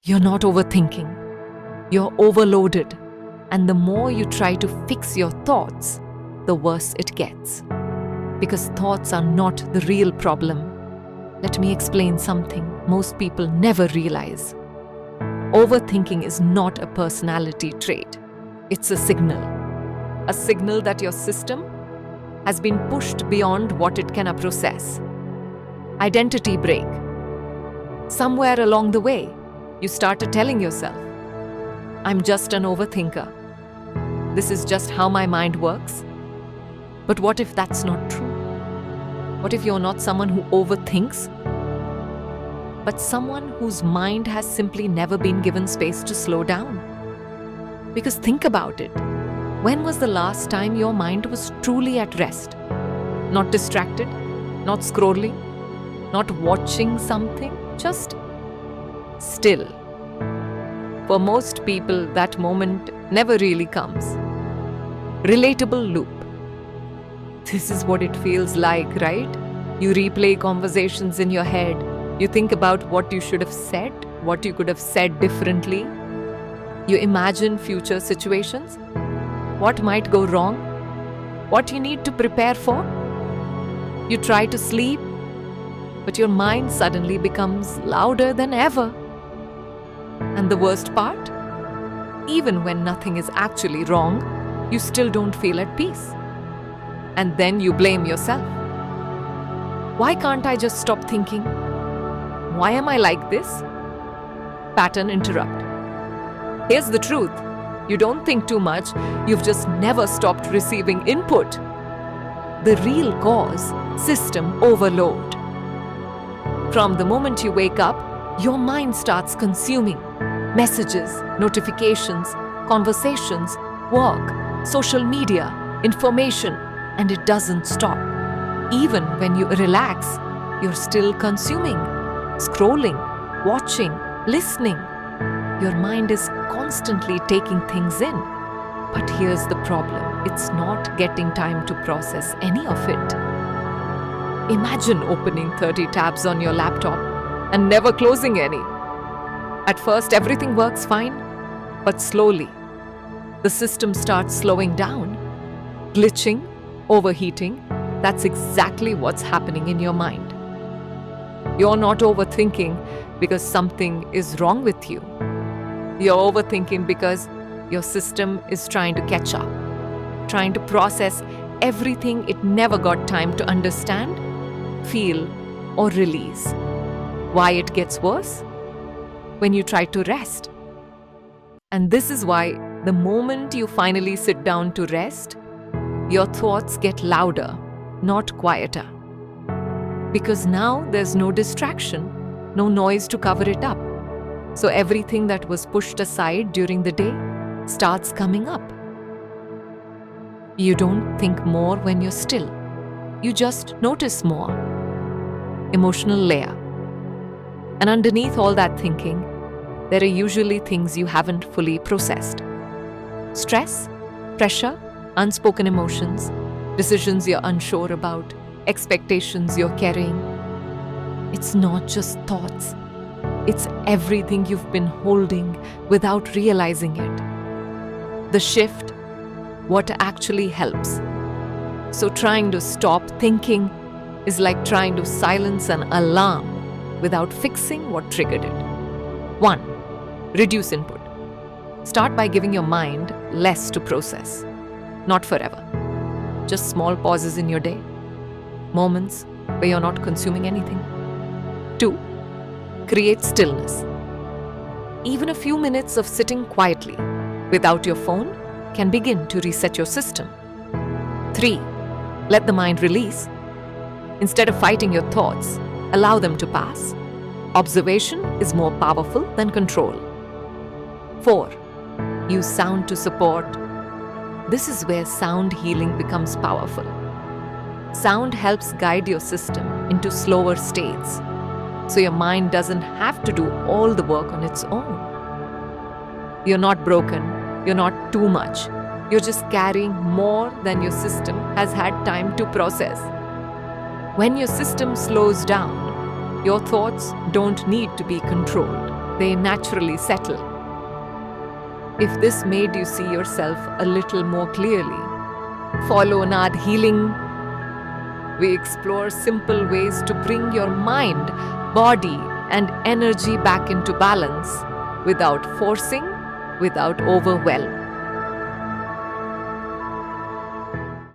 You're not overthinking. You're overloaded. And the more you try to fix your thoughts, the worse it gets. Because thoughts are not the real problem. Let me explain something most people never realize. Overthinking is not a personality trait. It's a signal. A signal that your system has been pushed beyond what it can process. Identity break. Somewhere along the way, you started telling yourself, I'm just an overthinker. This is just how my mind works. But what if that's not true? What if you're not someone who overthinks, but someone whose mind has simply never been given space to slow down? Because think about it. When was the last time your mind was truly at rest? Not distracted, not scrolling, not watching something, just still. For most people, that moment never really comes. Relatable loop. This is what it feels like, right? You replay conversations in your head. You think about what you should have said, what you could have said differently. You imagine future situations, what might go wrong, what you need to prepare for. You try to sleep, but your mind suddenly becomes louder than ever. And the worst part? Even when nothing is actually wrong, you still don't feel at peace. And then you blame yourself. Why can't I just stop thinking? Why am I like this? Pattern interrupt. Here's the truth. You don't think too much, you've just never stopped receiving input. The real cause, system overload. From the moment you wake up, your mind starts consuming messages, notifications, conversations, work, social media, information, and it doesn't stop. Even when you relax, you're still consuming, scrolling, watching, listening. Your mind is constantly taking things in. But here's the problem. It's not getting time to process any of it. Imagine opening 30 tabs on your laptop and never closing any. At first, everything works fine, but slowly, the system starts slowing down, glitching, overheating. That's exactly what's happening in your mind. You're not overthinking because something is wrong with you. You're overthinking because your system is trying to catch up, trying to process everything it never got time to understand, feel, or release. Why it gets worse? When you try to rest. And this is why the moment you finally sit down to rest, your thoughts get louder, not quieter. Because now there's no distraction, no noise to cover it up. So everything that was pushed aside during the day starts coming up. You don't think more when you're still. You just notice more. Emotional layer. And underneath all that thinking, there are usually things you haven't fully processed. Stress, pressure, unspoken emotions, decisions you're unsure about, expectations you're carrying. It's not just thoughts. It's everything you've been holding without realizing it. The shift, what actually helps. So trying to stop thinking is like trying to silence an alarm without fixing what triggered it. 1. Reduce input. Start by giving your mind less to process. Not forever. Just small pauses in your day. Moments where you're not consuming anything. 2. Create stillness. Even a few minutes of sitting quietly without your phone can begin to reset your system. 3. Let the mind release. Instead of fighting your thoughts, allow them to pass. Observation is more powerful than control. 4. Use sound to support. This is where sound healing becomes powerful. Sound helps guide your system into slower states, so your mind doesn't have to do all the work on its own. You're not broken, you're not too much, you're just carrying more than your system has had time to process. When your system slows down, your thoughts don't need to be controlled. they naturally settle. If this made you see yourself a little more clearly, follow Naad Healing. We explore simple ways to bring your mind, body, and energy back into balance without forcing, without overwhelm.